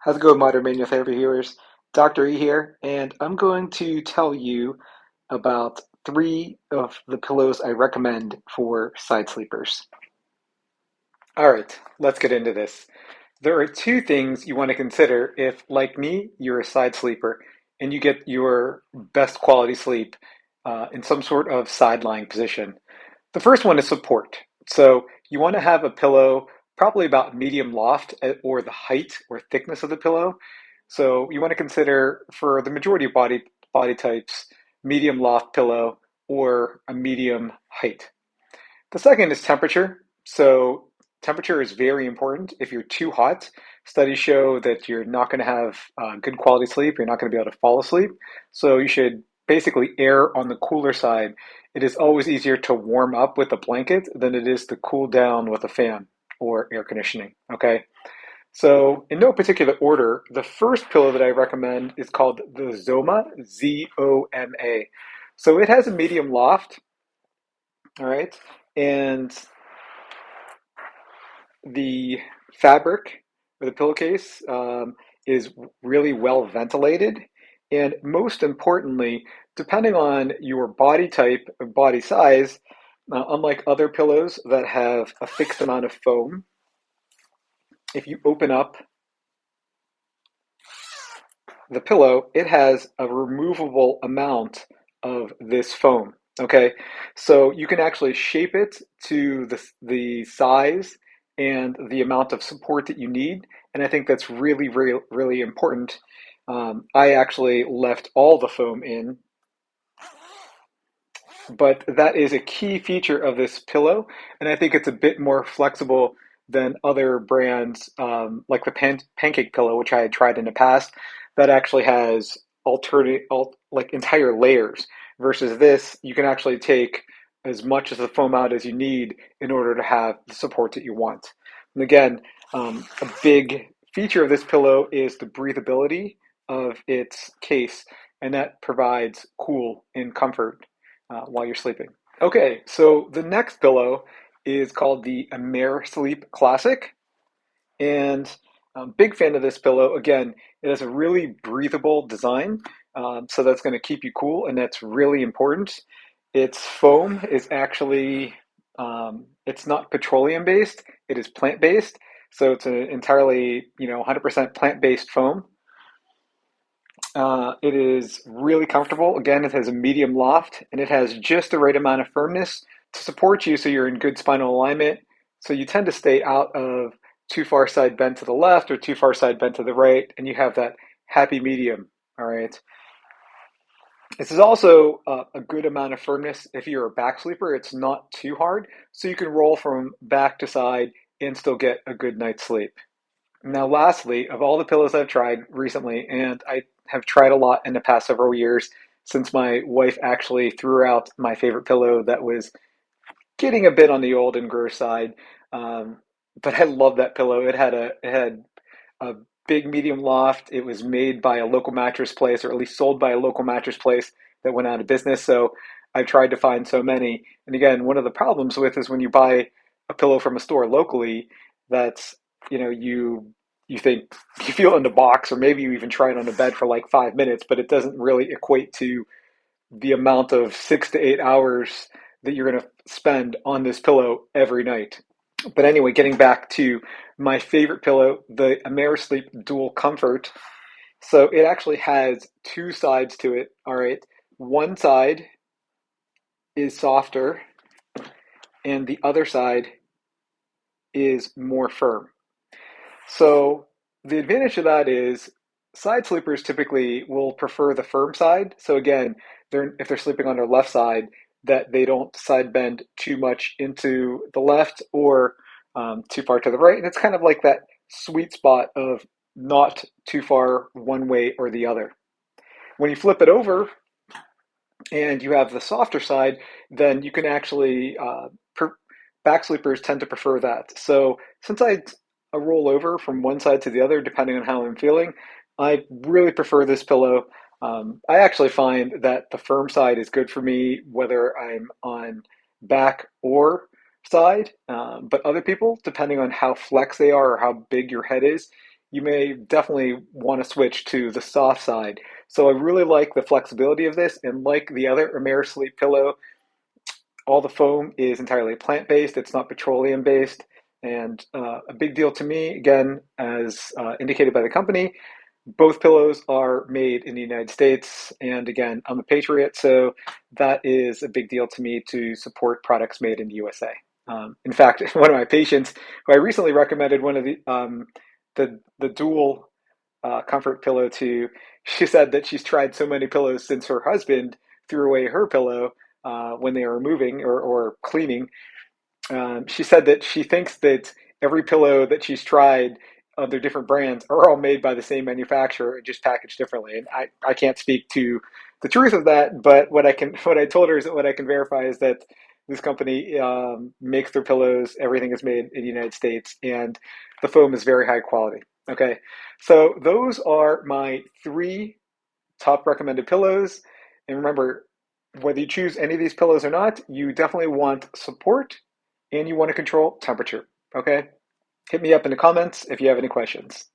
How's it going, modern manual therapy viewers? Dr. E here, and I'm going to tell you about three of the pillows I recommend for side sleepers. All right, let's get into this. There are two things you want to consider if, like me, you're a side sleeper and you get your best quality sleep in some sort of side lying position. The first one is support. So you want to have a pillow probably about medium loft or the height or thickness of the pillow. So you want to consider for the majority of body types, medium loft pillow or a medium height. The second is temperature. So temperature is very important. If you're too hot, studies show that you're not going to have good quality sleep. You're not going to be able to fall asleep. So you should basically err on the cooler side. It is always easier to warm up with a blanket than it is to cool down with a fan or air conditioning. Okay. So, in no particular order, the first pillow that I recommend is called the Zoma, Zoma. So, it has a medium loft, all right, and the fabric or the pillowcase is really well ventilated. And most importantly, depending on your body type or body size, unlike other pillows that have a fixed amount of foam, if you open up the pillow, it has a removable amount of this foam. Okay, so you can actually shape it to the size and the amount of support that you need, and I think that's really, really, really important. I actually left all the foam in, but that is a key feature of this pillow, and I think it's a bit more flexible than other brands, like the pancake pillow, which I had tried in the past, that actually has like entire layers. Versus this, you can actually take as much of the foam out as you need in order to have the support that you want. And again, a big feature of this pillow is the breathability of its case, and that provides cool and comfort while you're sleeping. Okay, so the next pillow is called the Amara Sleep Classic, and I'm a big fan of this pillow. Again, it has a really breathable design, so that's going to keep you cool, and that's really important. Its foam is actually it's not petroleum based; it is plant based. So it's an entirely 100% plant based foam. It is really comfortable. Again, it has a medium loft and it has just the right amount of firmness to support you so you're in good spinal alignment. So you tend to stay out of too far side bend to the left or too far side bend to the right, and you have that happy medium. All right. This is also a good amount of firmness. If you're a back sleeper, it's not too hard. So you can roll from back to side and still get a good night's sleep. Now, lastly, of all the pillows I've tried recently, and I have tried a lot in the past several years since my wife actually threw out my favorite pillow that was getting a bit on the old and gross side. Um, but I love that pillow. It had a big medium loft. It was made by a local mattress place, or at least sold by a local mattress place that went out of business. So I've tried to find so many. And again, one of the problems with is when you buy a pillow from a store locally, that's you think you feel it in the box, or maybe you even try it on the bed for like 5 minutes, but it doesn't really equate to the amount of 6 to 8 hours that you're going to spend on this pillow every night. But anyway, getting back to my favorite pillow, the AmeriSleep Dual Comfort. So it actually has two sides to it. All right. One side is softer and the other side is more firm. So the advantage of that is side sleepers typically will prefer the firm side. So again, if they're sleeping on their left side, that they don't side bend too much into the left or too far to the right. And it's kind of like that sweet spot of not too far one way or the other. When you flip it over and you have the softer side, then you can actually back sleepers tend to prefer that. So since I roll over from one side to the other, depending on how I'm feeling, I really prefer this pillow. I actually find that the firm side is good for me, whether I'm on back or side. But other people, depending on how flex they are or how big your head is, you may definitely want to switch to the soft side. So I really like the flexibility of this, and like the other Amara Sleep pillow, all the foam is entirely plant-based. It's not petroleum-based. And a big deal to me, again, as indicated by the company, both pillows are made in the United States. And again, I'm a patriot, so that is a big deal to me to support products made in the USA. In fact, one of my patients, who I recently recommended one of the dual comfort pillow to, she said that she's tried so many pillows since her husband threw away her pillow when they were moving or cleaning. She said that she thinks that every pillow that she's tried of their different brands are all made by the same manufacturer and just packaged differently. And I can't speak to the truth of that, but what I told her is that what I can verify is that this company makes their pillows. Everything is made in the United States, and the foam is very high quality. Okay, so those are my three top recommended pillows. And remember, whether you choose any of these pillows or not, you definitely want support and you want to control temperature. Okay? Hit me up in the comments if you have any questions.